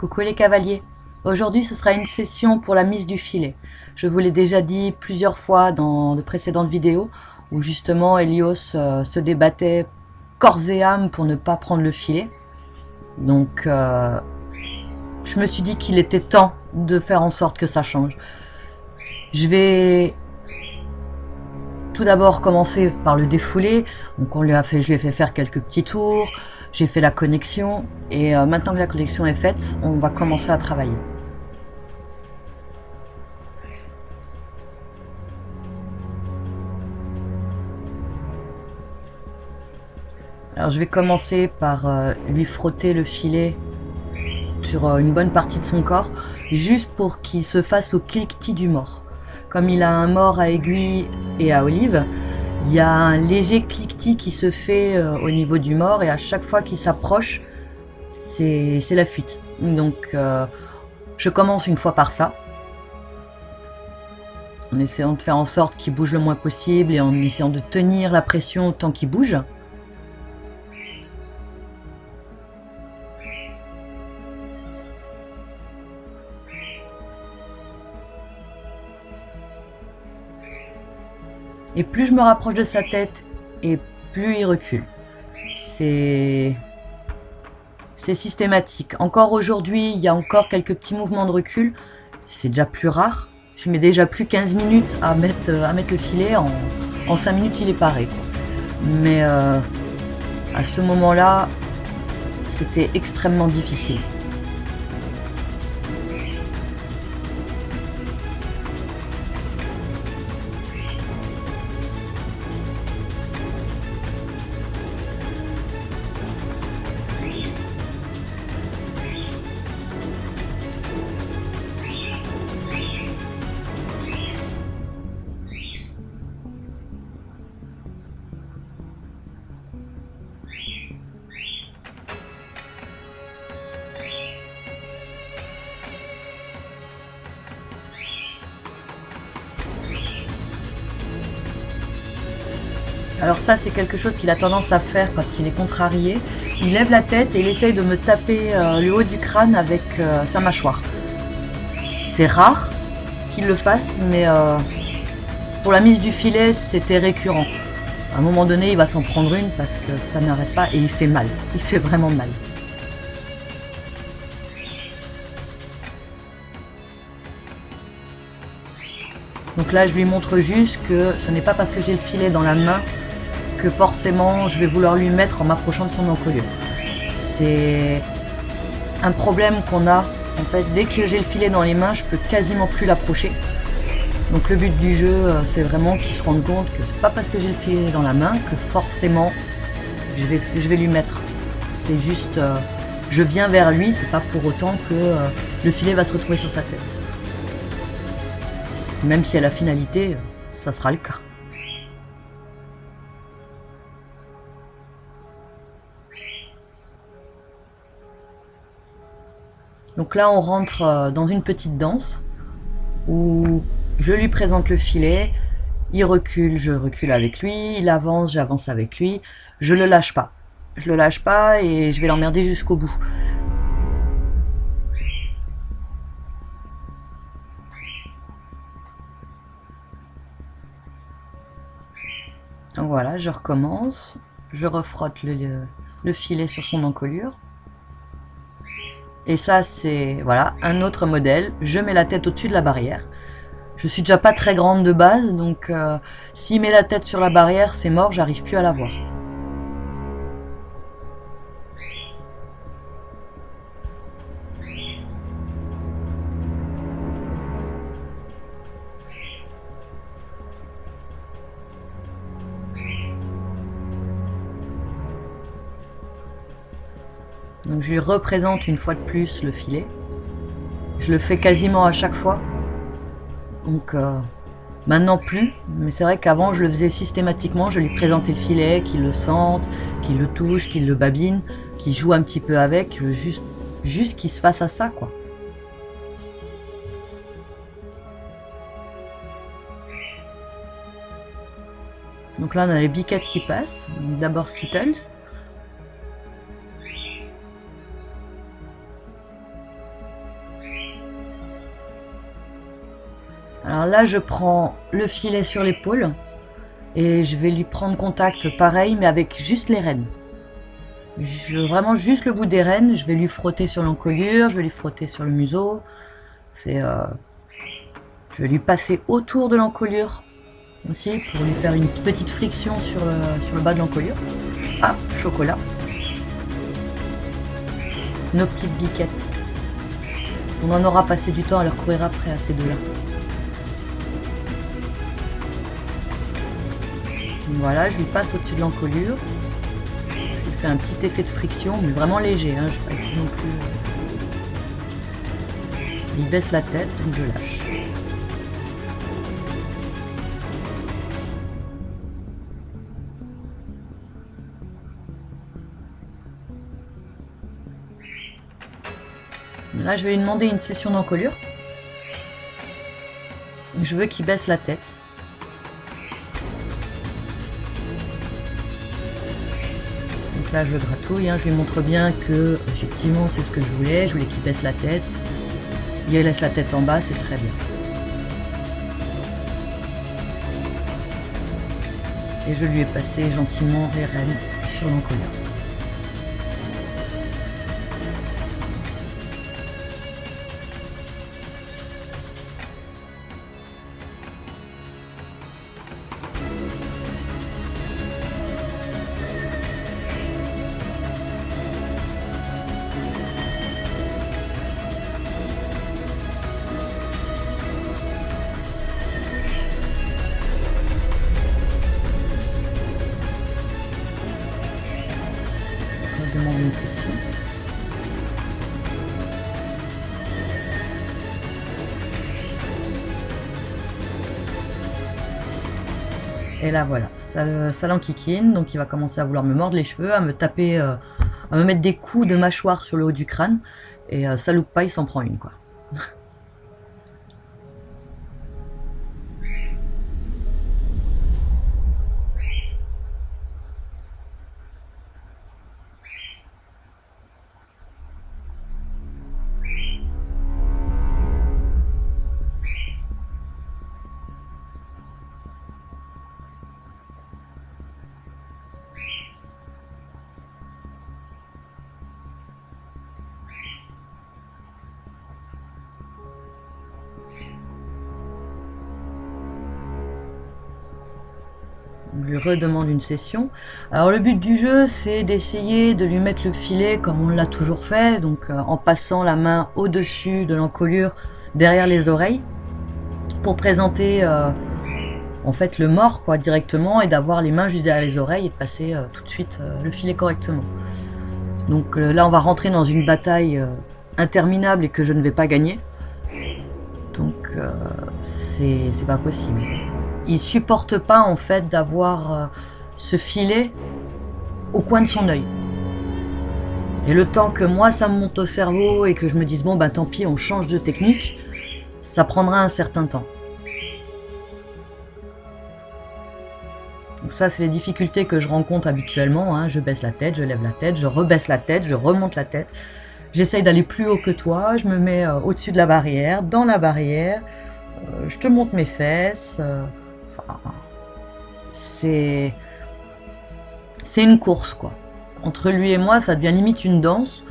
Coucou les cavaliers. Aujourd'hui ce sera une session pour la mise du filet. Je vous l'ai déjà dit plusieurs fois dans de précédentes vidéos où justement Helios se débattait corps et âme pour ne pas prendre le filet. Donc je me suis dit qu'il était temps de faire en sorte que ça change. Je vais tout d'abord commencer par le défouler. Donc je lui ai fait faire quelques petits tours. J'ai fait la connexion et maintenant que la connexion est faite, on va commencer à travailler. Alors je vais commencer par lui frotter le filet sur une bonne partie de son corps, juste pour qu'il se fasse au cliquetis du mors. Comme il a un mors à aiguille et à olive, il y a un léger cliquetis qui se fait au niveau du mors et à chaque fois qu'il s'approche, c'est la fuite. Donc je commence une fois par ça, en essayant de faire en sorte qu'il bouge le moins possible et en essayant de tenir la pression tant qu'il bouge. Et plus je me rapproche de sa tête, et plus il recule. C'est systématique. Encore aujourd'hui, il y a encore quelques petits mouvements de recul. C'est déjà plus rare. Je mets déjà plus 15 minutes à mettre le filet. En 5 minutes, il est paré. Mais à ce moment-là, c'était extrêmement difficile. Alors ça, c'est quelque chose qu'il a tendance à faire quand il est contrarié. Il lève la tête et il essaye de me taper le haut du crâne avec sa mâchoire. C'est rare qu'il le fasse, mais pour la mise du filet, c'était récurrent. À un moment donné, il va s'en prendre une parce que ça n'arrête pas et il fait mal. Il fait vraiment mal. Donc là, je lui montre juste que ce n'est pas parce que j'ai le filet dans la main que forcément je vais vouloir lui mettre en m'approchant de son encolure. C'est un problème qu'on a. En fait, dès que j'ai le filet dans les mains, je peux quasiment plus l'approcher. Donc le but du jeu, c'est vraiment qu'il se rende compte que c'est pas parce que j'ai le filet dans la main que forcément je vais lui mettre. C'est juste, je viens vers lui, c'est pas pour autant que le filet va se retrouver sur sa tête. Même si à la finalité, ça sera le cas. Donc là, on rentre dans une petite danse où je lui présente le filet, il recule, je recule avec lui, il avance, j'avance avec lui, je le lâche pas. Je le lâche pas et je vais l'emmerder jusqu'au bout. Donc voilà, je recommence, je refrotte le filet sur son encolure. Et ça, c'est voilà un autre modèle. Je mets la tête au-dessus de la barrière. Je suis déjà pas très grande de base, donc s'il met la tête sur la barrière, c'est mort, j'arrive plus à la voir. Donc je lui représente une fois de plus le filet. Je le fais quasiment à chaque fois. Donc maintenant plus, mais c'est vrai qu'avant je le faisais systématiquement, je lui présentais le filet, qu'il le sente, qu'il le touche, qu'il le babine, qu'il joue un petit peu avec, juste qu'il se fasse à ça quoi. Donc là on a les biquettes qui passent, d'abord Skittles. Alors là, je prends le filet sur l'épaule et je vais lui prendre contact pareil, mais avec juste les rênes. Vraiment juste le bout des rênes, je vais lui frotter sur l'encolure, je vais lui frotter sur le museau. Je vais lui passer autour de l'encolure aussi pour lui faire une petite friction sur le bas de l'encolure. Ah, chocolat. Nos petites biquettes. On en aura passé du temps à leur courir après à ces deux-là. Voilà, je lui passe au-dessus de l'encolure. Je lui fais un petit effet de friction, mais vraiment léger, hein, je ne vais pas non plus. Il baisse la tête, donc je lâche. Là, je vais lui demander une session d'encolure. Je veux qu'il baisse la tête. Donc là, je le gratouille, hein, je lui montre bien que, effectivement, c'est ce que je voulais. Je voulais qu'il baisse la tête. Il laisse la tête en bas, c'est très bien. Et je lui ai passé gentiment les rênes sur l'encolure. Demande une session. Et là voilà, ça l'enquiquine, donc il va commencer à vouloir me mordre les cheveux, à me taper, à me mettre des coups de mâchoire sur le haut du crâne, et ça loupe pas, il s'en prend une quoi. On lui redemande une session. Alors le but du jeu, c'est d'essayer de lui mettre le filet comme on l'a toujours fait, donc en passant la main au-dessus de l'encolure, derrière les oreilles, pour présenter en fait le mort quoi, directement, et d'avoir les mains juste derrière les oreilles et de passer tout de suite le filet correctement. Donc là on va rentrer dans une bataille interminable et que je ne vais pas gagner. Donc c'est pas possible. Il supporte pas en fait d'avoir ce filet au coin de son œil. Et le temps que moi ça me monte au cerveau et que je me dise bon bah tant pis on change de technique, ça prendra un certain temps. Donc ça c'est les difficultés que je rencontre habituellement, hein. Je baisse la tête, je lève la tête, je rebaisse la tête, je remonte la tête. J'essaye d'aller plus haut que toi, je me mets au-dessus de la barrière, dans la barrière, je te monte mes fesses. C'est une course quoi. Entre lui et moi ça devient limite une danse,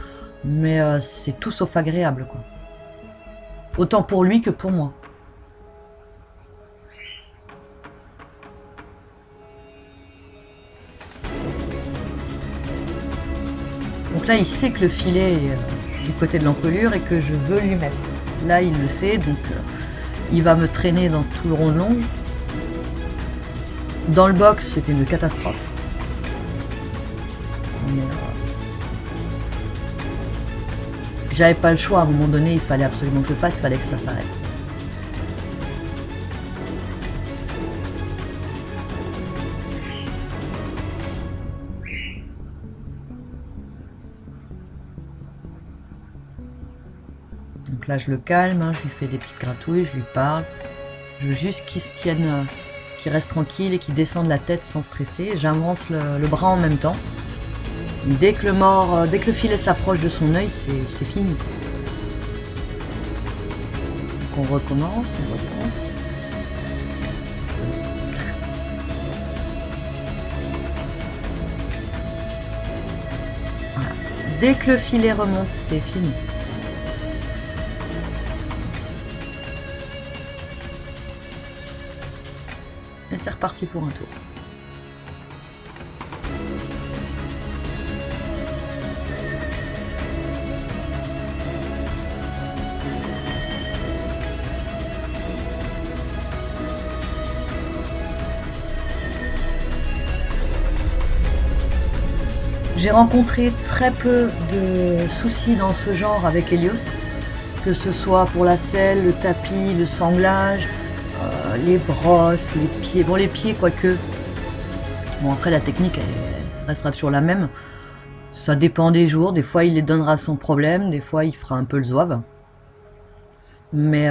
mais c'est tout sauf agréable quoi. Autant pour lui que pour moi. Donc là il sait que le filet est du côté de l'encolure et que je veux lui mettre. Là il le sait, donc il va me traîner dans tout le rond de l'ongle. Dans le box, c'était une catastrophe. J'avais pas le choix, à un moment donné, il fallait absolument que je le fasse, il fallait que ça s'arrête. Donc là, je le calme, hein, je lui fais des petites gratouilles, je lui parle. Je veux juste qu'il se tienne, qu'il reste tranquille et qu'il descende la tête sans stresser. J'avance le bras en même temps. Dès que le filet s'approche de son œil, c'est fini. Donc on recommence, on recommence. Dès que le filet remonte, c'est fini. Et c'est reparti pour un tour. J'ai rencontré très peu de soucis dans ce genre avec Helios, que ce soit pour la selle, le tapis, le sanglage, les brosses, les pieds. Bon, les pieds, quoique. Bon, après, la technique, elle restera toujours la même. Ça dépend des jours. Des fois, il les donnera sans problème. Des fois, il fera un peu le zouave. Mais,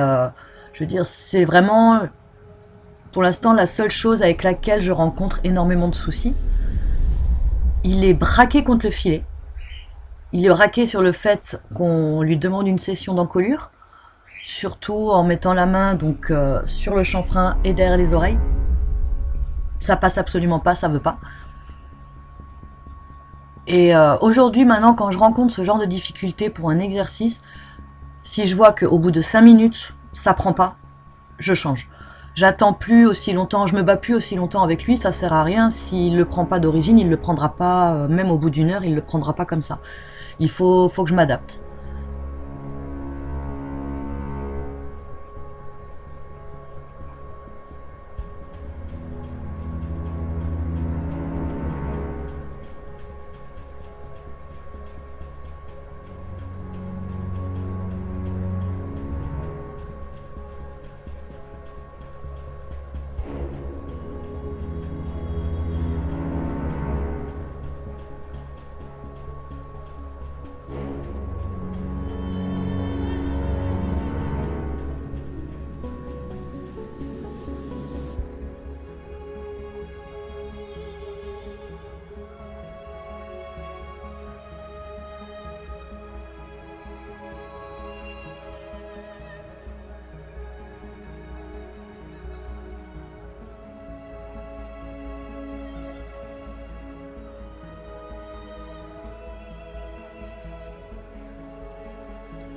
je veux dire, c'est vraiment, pour l'instant, la seule chose avec laquelle je rencontre énormément de soucis. Il est braqué contre le filet. Il est braqué sur le fait qu'on lui demande une session d'encolure, surtout en mettant la main donc sur le chanfrein et derrière les oreilles. Ça passe absolument pas, ça veut pas. Et aujourd'hui, maintenant, quand je rencontre ce genre de difficulté pour un exercice, si je vois qu'au bout de 5 minutes, ça prend pas, je change. J'attends plus aussi longtemps, je me bats plus aussi longtemps avec lui, ça sert à rien. S'il le prend pas d'origine, il le prendra pas, même au bout d'une heure, il le prendra pas comme ça. Il faut que je m'adapte.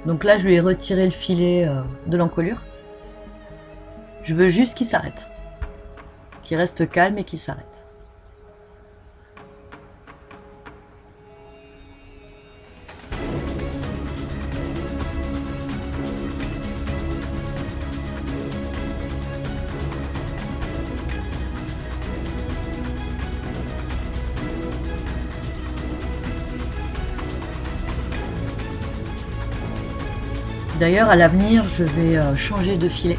Donc là, je lui ai retiré le filet de l'encolure. Je veux juste qu'il s'arrête. Qu'il reste calme et qu'il s'arrête. D'ailleurs, à l'avenir, je vais changer de filet.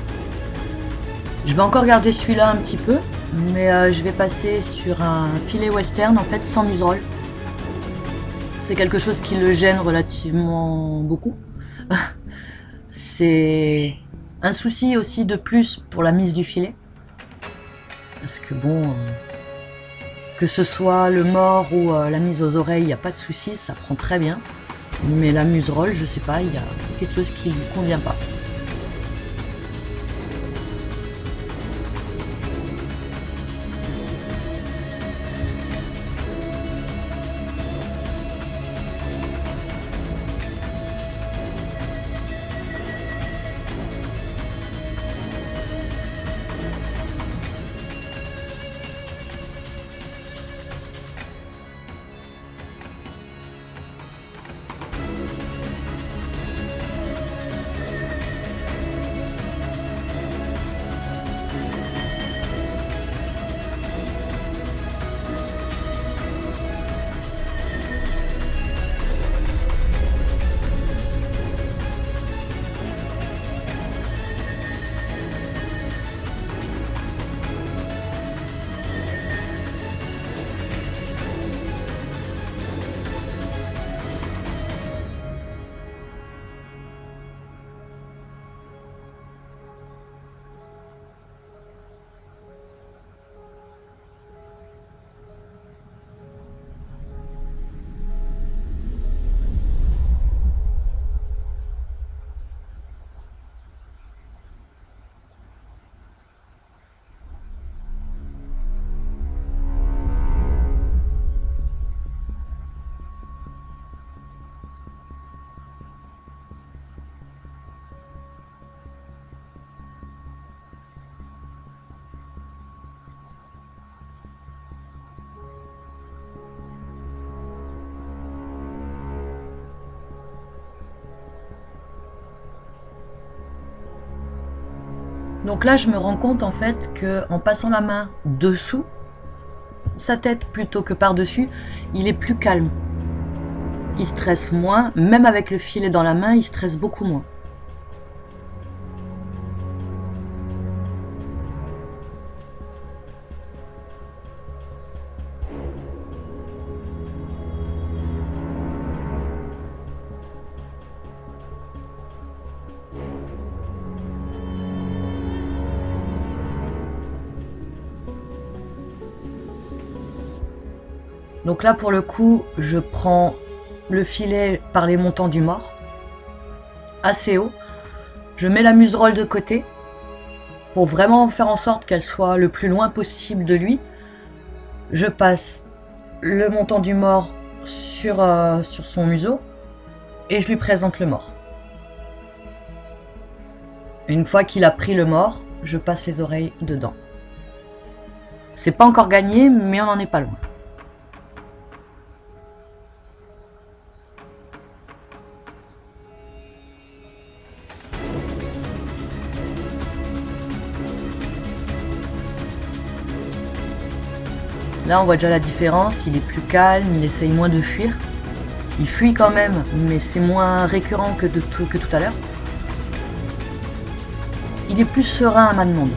Je vais encore garder celui-là un petit peu, mais je vais passer sur un filet western, en fait, sans museroll. C'est quelque chose qui le gêne relativement beaucoup. C'est un souci aussi de plus pour la mise du filet. Parce que bon, que ce soit le mort ou la mise aux oreilles, il n'y a pas de souci, ça prend très bien. Mais la museroll, je sais pas, il y a quelque chose qui lui convient pas. Donc là, je me rends compte en fait que en passant la main dessous sa tête plutôt que par-dessus, il est plus calme. Il stresse moins, même avec le filet dans la main, il stresse beaucoup moins. Donc là, pour le coup, je prends le filet par les montants du mors, assez haut. Je mets la muserolle de côté pour vraiment faire en sorte qu'elle soit le plus loin possible de lui. Je passe le montant du mors sur son museau et je lui présente le mors. Une fois qu'il a pris le mors, je passe les oreilles dedans. C'est pas encore gagné, mais on n'en est pas loin. Là, on voit déjà la différence, il est plus calme, il essaye moins de fuir. Il fuit quand même, mais c'est moins récurrent que tout à l'heure. Il est plus serein à ma demande.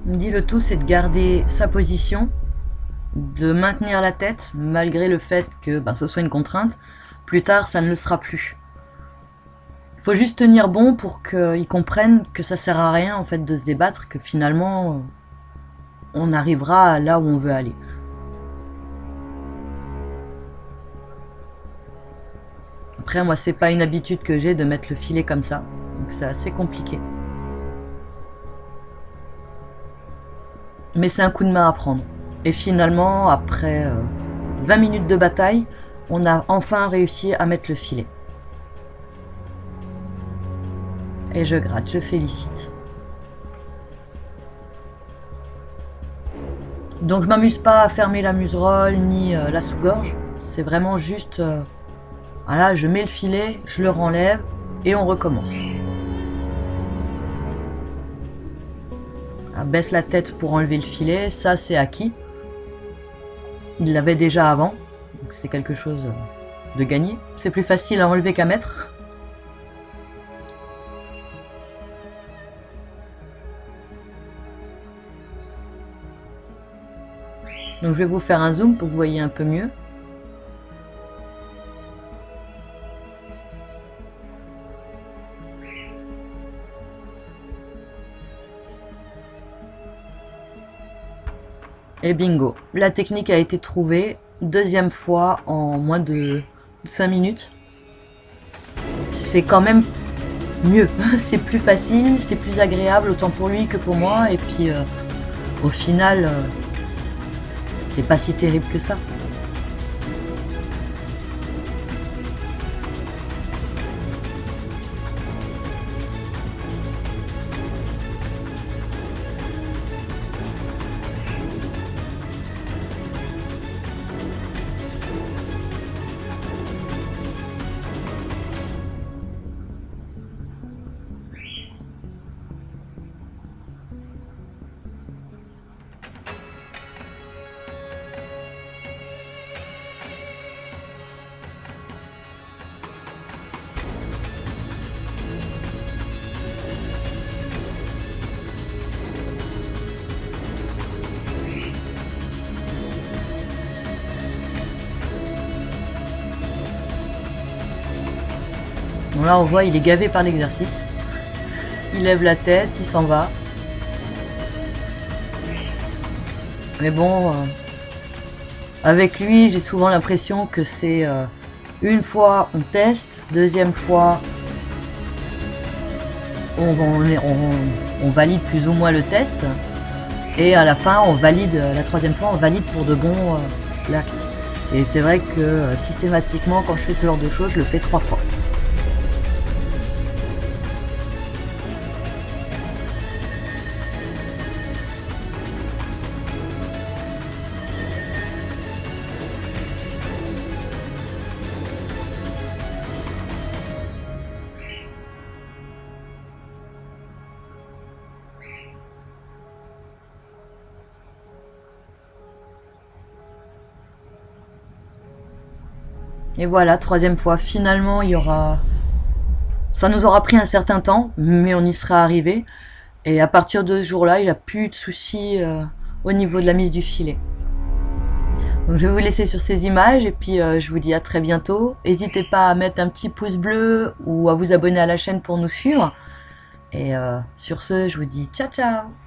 Il me dit le tout, c'est de garder sa position, de maintenir la tête, malgré le fait que ce soit une contrainte. Plus tard, ça ne le sera plus. Il faut juste tenir bon pour qu'ils comprennent que ça sert à rien en fait de se débattre, que finalement, on arrivera là où on veut aller. Après, moi, c'est pas une habitude que j'ai de mettre le filet comme ça, donc c'est assez compliqué. Mais c'est un coup de main à prendre. Et finalement, après 20 minutes de bataille, on a enfin réussi à mettre le filet. Et je gratte, je félicite. Donc je m'amuse pas à fermer la muserolle ni la sous-gorge. C'est vraiment juste... voilà, je mets le filet, je le renlève et on recommence. Baisse la tête pour enlever le filet, ça c'est acquis. Il l'avait déjà avant, donc c'est quelque chose de gagné. C'est plus facile à enlever qu'à mettre. Donc je vais vous faire un zoom pour que vous voyez un peu mieux. Et bingo, la technique a été trouvée, deuxième fois en moins de 5 minutes. c'est quand même mieux. C'est plus facile, c'est plus agréable autant pour lui que pour moi, et puis au final, c'est pas si terrible que ça. Bon, là on voit, il est gavé par l'exercice. Il lève la tête, il s'en va. Mais bon, avec lui, j'ai souvent l'impression que c'est une fois on teste, deuxième fois on valide plus ou moins le test, et à la fin on valide, la troisième fois on valide pour de bon l'acte. Et c'est vrai que systématiquement quand je fais ce genre de choses, je le fais 3 fois. Et voilà, troisième fois, finalement, il y aura... Ça nous aura pris un certain temps, mais on y sera arrivé. Et à partir de ce jour-là, il n'y a plus de soucis au niveau de la mise du filet. Donc je vais vous laisser sur ces images, et puis je vous dis à très bientôt. N'hésitez pas à mettre un petit pouce bleu ou à vous abonner à la chaîne pour nous suivre. Et sur ce, je vous dis ciao ciao!